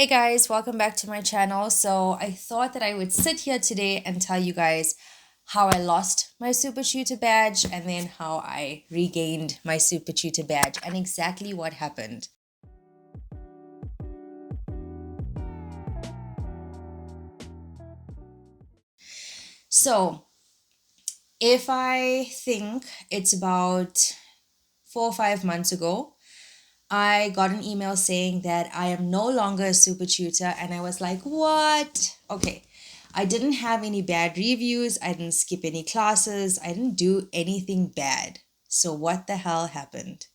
Hey guys, welcome back to my channel. So I thought that I would sit here today and tell you guys how I lost my Super Tutor badge and then how I regained my Super Tutor badge and exactly what happened. So if I think it's about 4 or 5 months ago, I got an email saying that I am no longer a super tutor, and I was like, what? Okay. I didn't have any bad reviews. I didn't skip any classes. I didn't do anything bad. So, what the hell happened?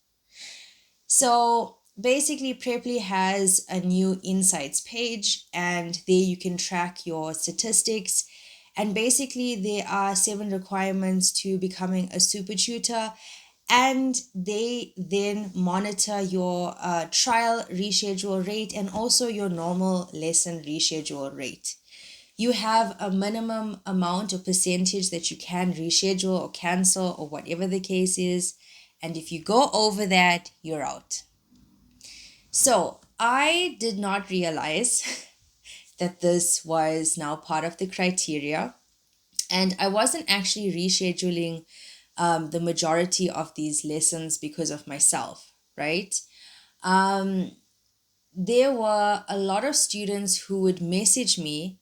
So, basically, Preply has a new insights page, and there you can track your statistics. And basically, there are 7 requirements to becoming a super tutor, and they then monitor your trial reschedule rate and also your normal lesson reschedule rate. You have a minimum amount or percentage that you can reschedule or cancel or whatever the case is, and if you go over that, you're out. So I did not realize that this was now part of the criteria, and I wasn't actually rescheduling the majority of these lessons because of myself, right? Um, there were a lot of students who would message me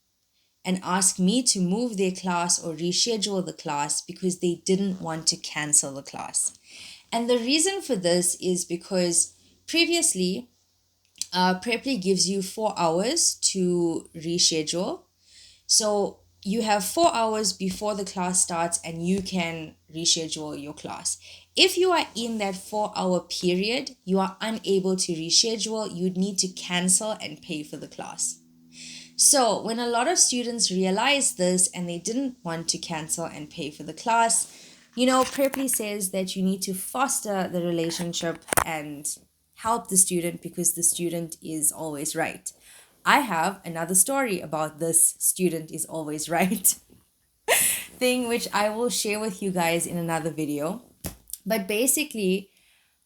and ask me to move their class or reschedule the class because they didn't want to cancel the class. And the reason for this is because previously, Preply gives you 4 hours to reschedule. So you have 4 hours before the class starts and you can reschedule your class. If you are in that 4 hour period, you are unable to reschedule, you'd need to cancel and pay for the class. So when a lot of students realized this and they didn't want to cancel and pay for the class, Preply says that you need to foster the relationship and help the student because the student is always right. I have another story about this student is always right thing, which I will share with you guys in another video. But basically,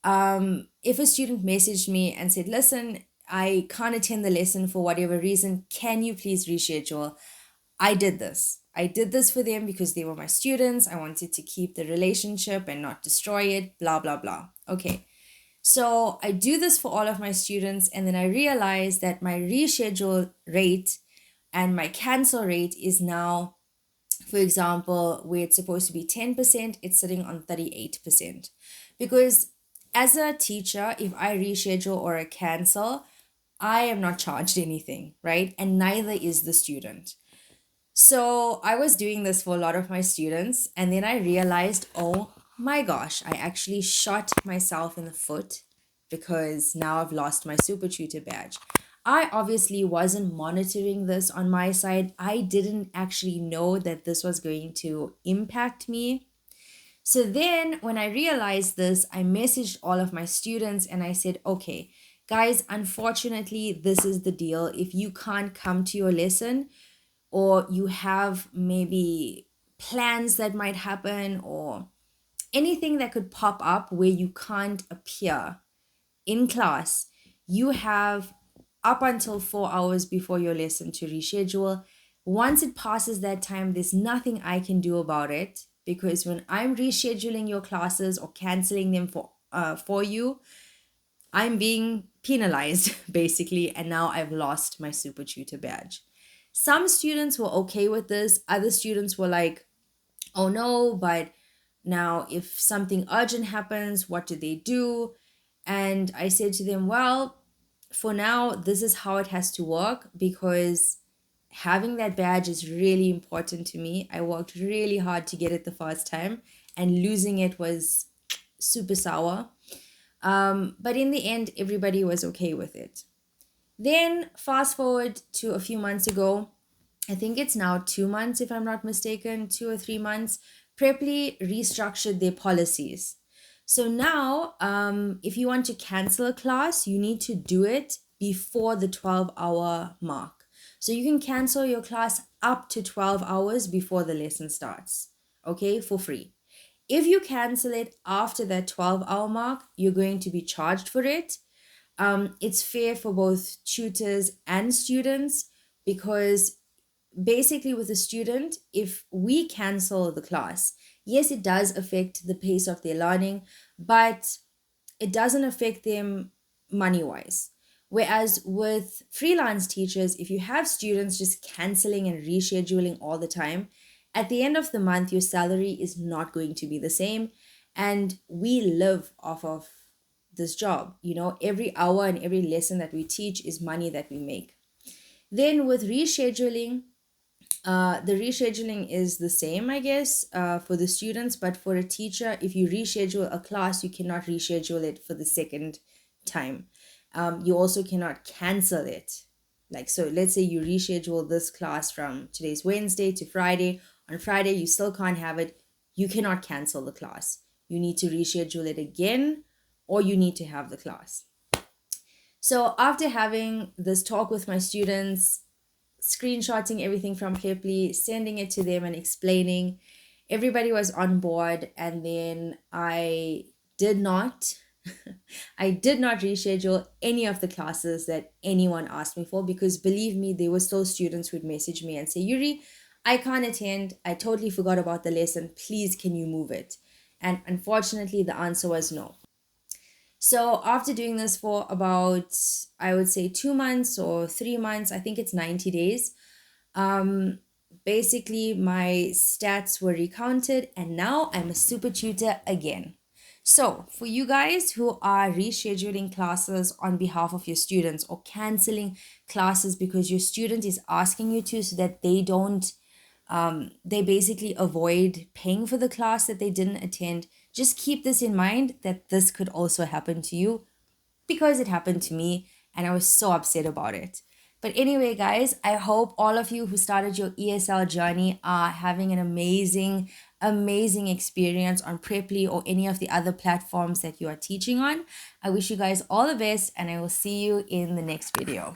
if a student messaged me and said, listen, I can't attend the lesson for whatever reason, can you please reschedule? I did this. I did this for them because they were my students. I wanted to keep the relationship and not destroy it, blah, blah, blah. Okay. So I do this for all of my students, and then I realize that my reschedule rate and my cancel rate is now, for example, where it's supposed to be 10%, it's sitting on 38%. Because as a teacher, if I reschedule or I cancel, I am not charged anything, right? And neither is the student. So I was doing this for a lot of my students, and then I realized, oh my gosh, I actually shot myself in the foot because now I've lost my super tutor badge. I obviously wasn't monitoring this on my side. I didn't actually know that this was going to impact me. So then when I realized this, I messaged all of my students and I said, okay, guys, unfortunately, this is the deal. If you can't come to your lesson, or you have maybe plans that might happen or anything that could pop up where you can't appear in class, you have up until 4 hours before your lesson to reschedule. Once it passes that time, there's nothing I can do about it because when I'm rescheduling your classes or canceling them for you, I'm being penalized basically, and now I've lost my super tutor badge. Some students were okay with this, other students were like, oh no, but now if something urgent happens, what do they do? And I said to them, well, for now, this is how it has to work because having that badge is really important to me. I worked really hard to get it the first time, and losing it was super sour. But in the end, everybody was okay with it. Then, fast forward to a few months ago, I think it's now 2 months, if I'm not mistaken, 2 or 3 months, Preply restructured their policies. So now, if you want to cancel a class, you need to do it before the 12-hour mark. So you can cancel your class up to 12 hours before the lesson starts, okay, for free. If you cancel it after that 12-hour mark, you're going to be charged for it. It's fair for both tutors and students, because basically with a student, if we cancel the class, yes, it does affect the pace of their learning, but it doesn't affect them money wise. Whereas with freelance teachers, if you have students just canceling and rescheduling all the time, at the end of the month, your salary is not going to be the same. And we live off of this job. Every hour and every lesson that we teach is money that we make. Then with rescheduling, the rescheduling is the same, I guess, for the students, but for a teacher, if you reschedule a class, you cannot reschedule it for the second time. You also cannot cancel it. Like, so let's say you reschedule this class from today's Wednesday to Friday. On Friday, you still can't have it. You cannot cancel the class. You need to reschedule it again, or you need to have the class. So after having this talk with my students, screenshotting everything from Cliply, sending it to them and explaining, everybody was on board. And then I did not I did not reschedule any of the classes that anyone asked me for, because believe me, there were still students who would message me and say, Yuri, I can't attend. I totally forgot about the lesson. Please, can you move it? And unfortunately, the answer was no. So after doing this for about, I would say 2 months or 3 months, I think it's 90 days, um, basically my stats were recounted and now I'm a super tutor again. So for you guys who are rescheduling classes on behalf of your students, or canceling classes because your student is asking you to, so that they basically avoid paying for the class that they didn't attend, just keep this in mind, that this could also happen to you, because it happened to me and I was so upset about it. But anyway, guys, I hope all of you who started your ESL journey are having an amazing, amazing experience on Preply or any of the other platforms that you are teaching on. I wish you guys all the best, and I will see you in the next video.